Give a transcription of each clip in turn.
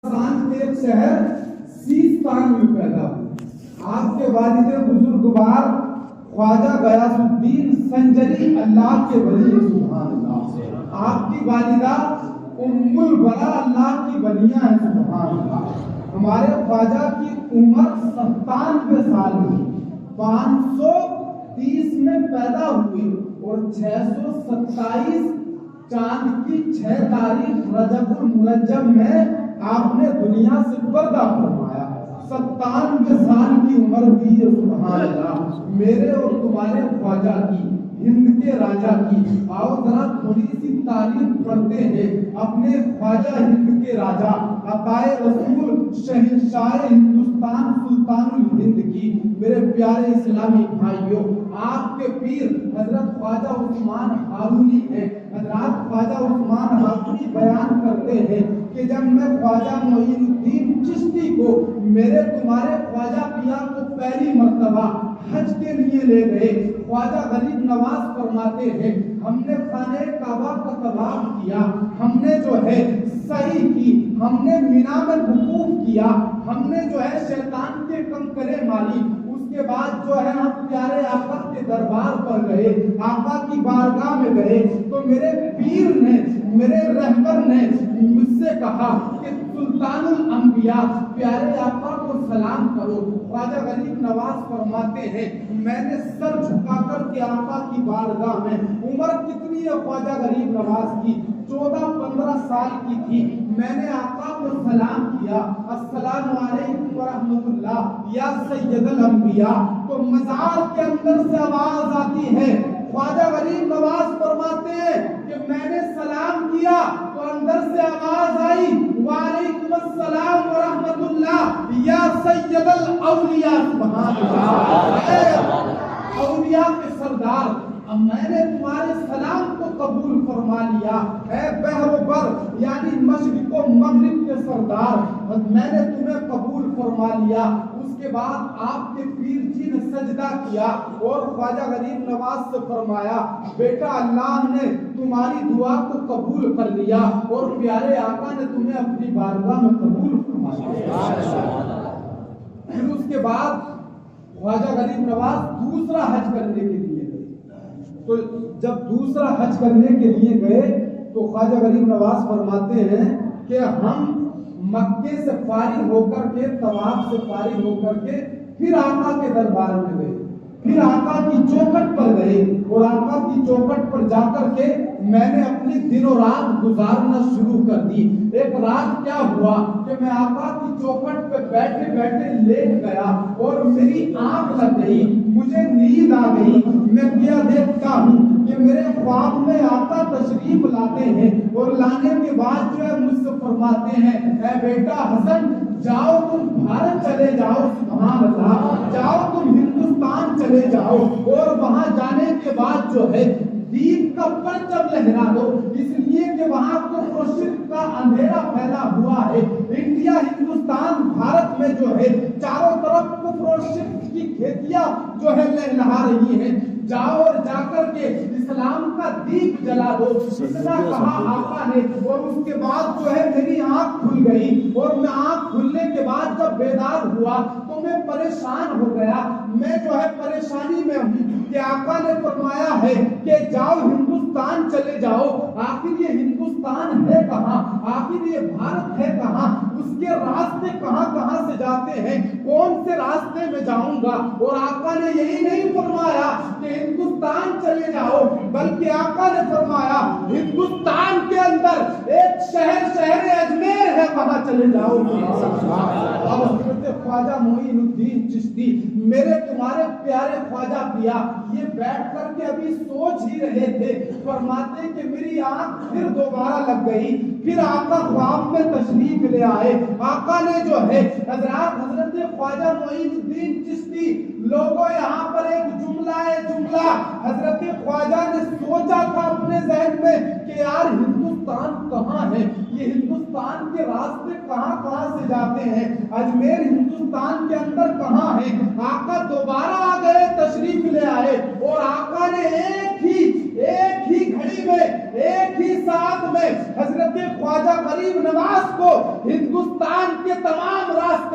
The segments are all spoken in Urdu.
خراسان کے ایک شہر سیستان میں پیدا ہوئے۔ آپ کے والد بزرگوار خواجہ غیاث الدین سنجری اللہ کے ولی، سبحان اللہ۔ آپ کی والدہ ام البرا اللہ کی ولیاں ہیں، سبحان اللہ۔ ہمارے خواجہ کی عمر 97 سال کی، 530 میں پیدا ہوئی اور 627 چاند کی 6 تاریخ رجب المرجب میں آپ نے دنیا سے پردہ فرمایا۔ 97 سال کی عمر ہوئی ہے، سبحان اللہ۔ میرے اور تمہارے خواجہ کی، ہند کے راجا کی، آؤ ذرا تھوڑی سی تعریف پڑھتے ہیں اپنے خواجہ ہند کے راجا عطائے رسول شہنشاہ ہندوستان سلطان الہند کی۔ میرے پیارے اسلامی بھائیوں، آپ کے پیر حضرت خواجہ عثمان ہارونی ہیں۔ حضرات خواجہ عثمان ہارونی بیان کرتے ہیں کہ جب میں خواجہ معین الدین چشتی کو میرے تمہارے خواجہ پیا کو پہلی مرتبہ حج کے لیے لے گئے، خواجہ غریب نواز فرماتے ہیں ہم نے خانہ کعبہ کا طواف کیا، ہم نے جو ہے سعی کی، ہم نے مینا میں وقوف کیا، ہم نے جو ہے شیطان کے کنکرے ماری۔ اس کے بعد جو ہے ہم پیارے آقا کے دربار پر گئے، آقا کی بارگاہ میں گئے تو میرے پیر نے، میرے رہبر نے مجھ سے کہا کہ سلطان الانبیاء پیارے آقا کو سلام کرو۔ خواجہ غریب نواز فرماتے ہیں میں نے سر جھکا کر کے آقا کی بارگاہ میں، عمر کتنی ہے خواجہ غریب نواز کی؟ 14-15 سال کی تھی۔ میں نے آقا کو سلام کیا، السلام علیکم ورحمۃ اللہ یا سید الانبیاء۔ تو مزار کے اندر سے آواز آتی ہے، خواجہ غریب نواز فرماتے ہیں کہ میں نے سلام کیا تو اندر سے آواز آئی وعلیکم السلام ورحمۃ اللہ یا سید الاولیاء، سبحان اللہ۔ اولیاء کے سردار، اب میں نے تمہارے سلام کو قبول فرما لیا، اے بحر و بر یعنی مشرق و مغرب کے سردار، میں نے تمہیں قبول فرما لیا۔ اس کے بعد آپ کے پیر جی نے سجدہ کیا اور خواجہ غریب نواز سے فرمایا بیٹا اللہ نے تمہاری دعا کو قبول کر لیا اور پیارے آقا نے تمہیں اپنی بارگاہ میں قبول فرما لیا۔ پھر اس کے بعد خواجہ غریب نواز دوسرا حج کرنے کے لیے گئے۔ تو جب دوسرا حج کرنے کے لیے گئے تو خواجہ غریب نواز فرماتے ہیں کہ ہم مکے سے فارغ ہو کر کے، طواف سے فارغ ہو کر کے پھر آقا کے دربار میں گئے، پھر آقا کی چوکھٹ پر گئے اور آقا کی چوکھٹ پر جا کر کے میں نے اپنی دن و رات گزارنا شروع کر دی۔ ایک رات کیا ہوا کہ میں آقا کی چوکھٹ پہ بیٹھے بیٹھے لیٹ گیا اور میری آنکھ لگ گئی، مجھے نیند آ گئی۔ میں کیا دیکھتا ہوں کہ میرے خواب میں آقا تشریف لاتے ہیں اور لانے کے بعد جو ہے مجھ سے فرماتے ہیں اے بیٹا حسن جاؤ تم بھارت چلے جاؤ، سبحان اللہ، جاؤ تم ہندوستان چلے جاؤ اور وہاں جانے کے بعد جو ہے دین کا پرچم لہرا دو، اس لیے کہ وہاں کفر و شرک کا اندھیرا پھیلا ہوا ہے۔ انڈیا، ہندوستان، بھارت میں جو ہے چاروں طرف کفر و شرک کی کھیتیاں جو ہے لہلہا رہی ہیں، جاؤ اور جا کر کے اسلام کا دیپ جلا دو، اتنا کہا آقا نے۔ اور اس کے بعد جو ہے میری آنکھ کھل گئی اور میں آنکھ کھلنے کے بعد جب بیدار ہوا تو میں پریشان ہو گیا، میں جو ہے پریشانی میں ہوں کہ آقا نے فرمایا ہے کہ جاؤ ہندوستان چلے جاؤ، آخر یہ ہندوستان ہے کہاں، آخر یہ بھارت ہے کہاں، اس کے راستے کہاں کہاں سے جاتے ہیں، کون سے راستے میں جاؤں گا؟ اور آقا نے یہی نہیں فرمایا کہ ہندوستان چلے جاؤ، بلکہ آقا نے فرمایا ہندوستان کے اندر ایک شہر اجمیر ہے، وہاں چلے جاؤ۔ اب حضرت خواجہ معین الدین چشتی میرے تمہارے پیارے خواجہ پیا یہ بیٹھ کر کے ابھی سوچ ہی رہے تھے، فرماتے کہ میری آنکھ پھر دوبارہ لگ گئی، پھر آقا خواب میں تشریف لے آئے۔ آقا نے جو ہے حضرت خواجہ معین الدین چشتی، لوگوں یہاں پر ایک جملہ حضرت خواجہ نے سوچا تھا اپنے ذہن میں کہ یار ہندوستان کہاں ہے، یہ ہندوستان کے راستے کہاں سے جاتے ہیں، اجمیر ہندوستان کے اندر کہاں ہے۔ آقا دوبارہ آ گئے، تشریف لے آئے اور آقا نے ایک ہی گھڑی میں، ایک ہی ساتھ میں حضرت خواجہ غریب نواز کو ہندوستان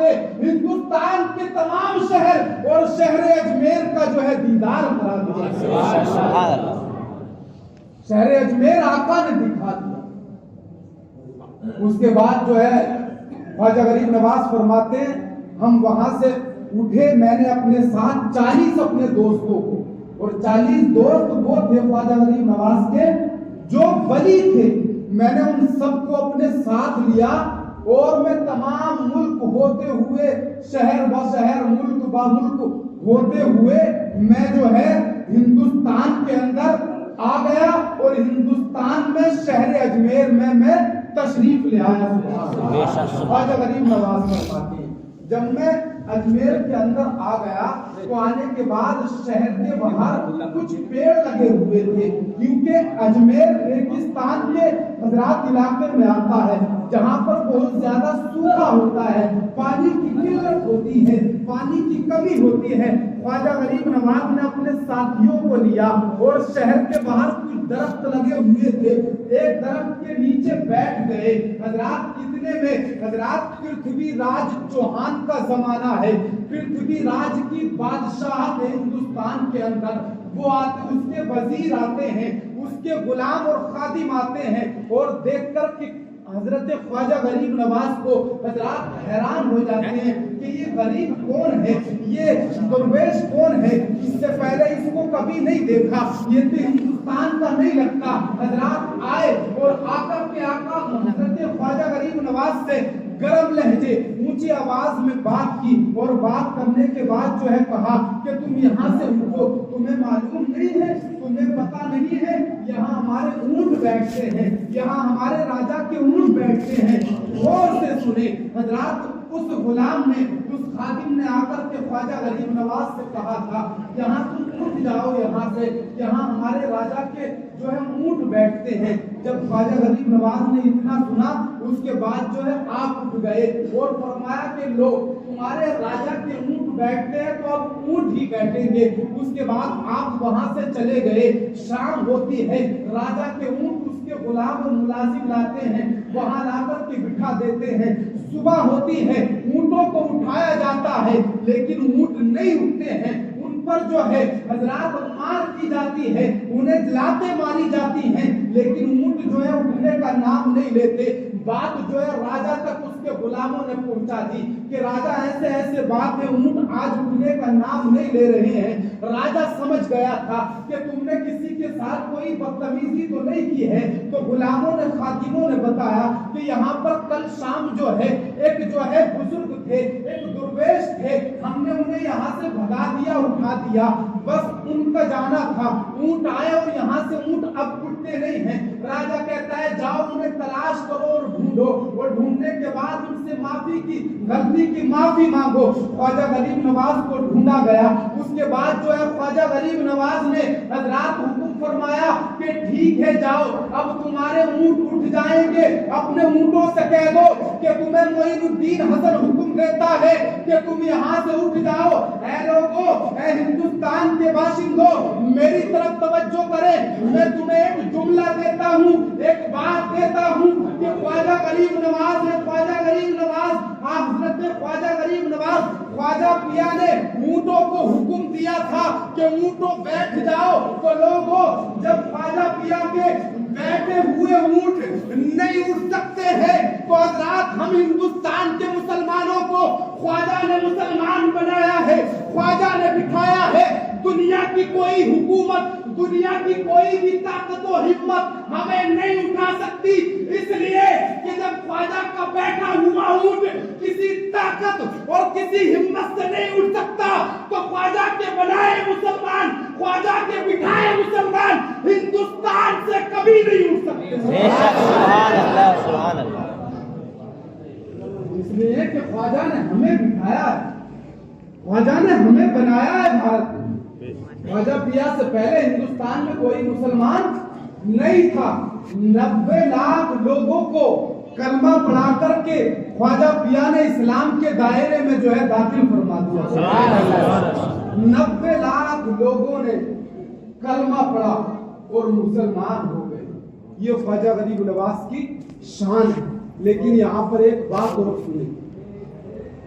واسطے ہندوستان کے تمام شہر اور شہر اجمیر کا جو ہے دیدار کرا دیا. شہر اجمیر آقا نے دکھا دیا. اس کے بعد جو ہے خواجہ غریب نواز فرماتے ہیں ہم وہاں سے اٹھے, میں نے اپنے ساتھ 40 اپنے دوستوں کو, اور 40 دوست وہ تھے خواجہ غریب نواز کے جو ولی تھے, میں نے ان سب کو اپنے ساتھ لیا اور میں تمام ملک ہوتے ہوئے, شہر با شہر, ملک با ملک ہوتے ہوئے میں جو ہے ہندوستان کے اندر آ گیا اور ہندوستان میں شہر اجمیر میں تشریف لے آیا. خواجہ غریب نواز فرماتے ہیں جب میں اجمیر کے اندر آ گیا تو آنے کے بعد شہر کے باہر کچھ پیڑ لگے ہوئے تھے, کیونکہ اجمیر ریگستان کے حضرات علاقے میں آتا ہے جہاں پر بہت زیادہ سوکھا ہوتا ہے, پانی کی قلت ہوتی ہے, پانی کی کمی ہوتی ہے. خواجہ غریب نواز نے اپنے ساتھیوں کو لیا اور شہر کے باہر کچھ درخت لگے ہوئے تھے, ایک درخت کے نیچے بیٹھ گئے. حضرات کتنے میں, حضرات پرتھوی راج چوہان کا زمانہ ہے, پرتھوی راج کی بادشاہت ہے ہندوستان کے اندر. وہ آتے, اس کے وزیر آتے ہیں, اس کے غلام اور خادم آتے ہیں اور دیکھ کر کہ حضرت خواجہ غریب نواز کو حضرات حیران ہو جاتے ہیں کہ یہ غریب کون ہے, یہ درویش کون ہے, اس سے پہلے اس کو کبھی نہیں دیکھا, یہ تو ہندوستان کا نہیں لگتا. حضرات آئے اور آقا کے آقا حضرت خواجہ غریب نواز سے گرم لہجے اونچی آواز میں بات کی, اور بات کرنے کے بعد جو ہے کہا کہ تم یہاں سے اٹھو, تمہیں معلوم نہیں ہے, تمہیں پتا نہیں ہے, یہاں ہمارے اونٹ بیٹھتے ہیں, یہاں ہمارے راجا کے اونٹ بیٹھتے ہیں. غور سے سنے حضرات, اس غلام نے, اس خادم نے آ کر کے خواجہ غریب نواز سے کہا تھا یہاں تم اٹھ جاؤ یہاں سے, یہاں ہمارے راجا کے جو ہے اونٹ بیٹھتے ہیں. جب خواجہ غریب نواز نے اتنا سنا اس کے بعد جو ہے آپ اٹھ گئے اور فرمایا کہ لو تمہارے راجا کے اونٹ بیٹھتے ہیں تو اب اونٹ ہی بیٹھیں گے. اس کے بعد آپ وہاں سے چلے گئے. شام ہوتی ہے, راجا کے اونٹ اس کے غلام اور ملازم لاتے ہیں, وہاں لا کر کے بٹھا دیتے ہیں. صبح ہوتی ہے, اونٹوں کو اٹھایا جاتا ہے لیکن اونٹ نہیں اٹھتے ہیں, ان پر جو ہے حضرات مار کی جاتی ہے, انہیں لاتیں ماری جاتی ہیں, لیکن اونٹ جو ہے اٹھنے کا نام نہیں لیتے. بات جو ہے راجا تک اس کے غلاموں نے پہنچا دی کہ راجا ایسے ایسے بات ہے, اونٹ آج اٹھنے کا نام نہیں لے رہے ہیں. راجا سمجھ گیا تھا کہ تم نے کسی کے ساتھ کوئی بدتمیزی تو نہیں کی ہے. تو غلاموں نے, خادموں نے بتایا کہ یہاں پر کل شام جو ہے ایک جو ہے بزرگ تھے, ایک درویش تھے, ہم نے انہیں یہاں سے بھگا دیا, اٹھا دیا, بس ان کا جانا تھا. اونٹ آئے اور یہاں سے اونٹ اب اٹھتے نہیں ہیں. راجا کہتا ہے جاؤ انہیں تلاش کرو اور ڈھونڈو, اور ڈھونڈنے کے بعد ان سے معافی کی, غلطی کی معافی مانگو. خواجہ غریب نواز کو ڈھونڈا گیا. اس کے بعد جو ہے خواجہ غریب نواز نے حضرات حکم فرمایا کہ ٹھیک ہے جاؤ, اب تمہارے اونٹ اٹھ جائیں گے. اپنے اونٹوں سے کہہ دو کہ تمہیں معین الدین حسن حکم دیتا ہے کہ تم یہاں سے اٹھ جاؤ. اے لوگو, اے ہندوستان کے باشندوں, میری طرف توجہ کریں. میں تمہیں ایک جملہ دیتا ہوں, ایک بات دیتا ہوں کہ خواجہ غریب نواز ہے, خواجہ غریب نواز, حضرت خواجہ غریب نواز, خواجہ پیا نے اونٹوں کو حکم دیا تھا کہ اونٹوں بیٹھ جاؤ. تو لوگوں, جب خواجہ پیا کے بیٹھے ہوئے اونٹ نہیں اٹھ سکتے ہیں تو حضرات ہم ہندوستان کے مسلمانوں کو خواجہ نے مسلمان بنایا ہے, خواجہ نے بٹھایا ہے. دنیا کی کوئی حکومت, دنیا کی کوئی بھی طاقت و ہمت ہمیں نہیں اٹھا سکتی, اس لیے کہ جب خواجہ کا بیٹھا ہوا اونٹ کسی طاقت اور کسی ہمت سے نہیں اٹھ سکتا تو خواجہ کے بنائے مسلمان, خواجہ کے بٹھائے مسلمان ہندوستان سے کبھی نہیں اٹھ سکتے. سبحان اللہ, سبحان اللہ. اس لیے کہ خواجہ نے ہمیں بٹھایا ہے, خواجہ نے ہمیں بنایا ہے بھارت میں. خواجہ پیا سے پہلے ہندوستان میں کوئی مسلمان نہیں تھا. 90 لاکھ لوگوں کو کلمہ پڑھا کر کے خواجہ پیا نے اسلام کے دائرے میں جو ہے داخل فرما دیا. 90 لاکھ لوگوں نے کلمہ پڑھا اور مسلمان ہو گئے. یہ خواجہ غریب نواز کی شان ہے. لیکن یہاں پر ایک بات اور سنیں,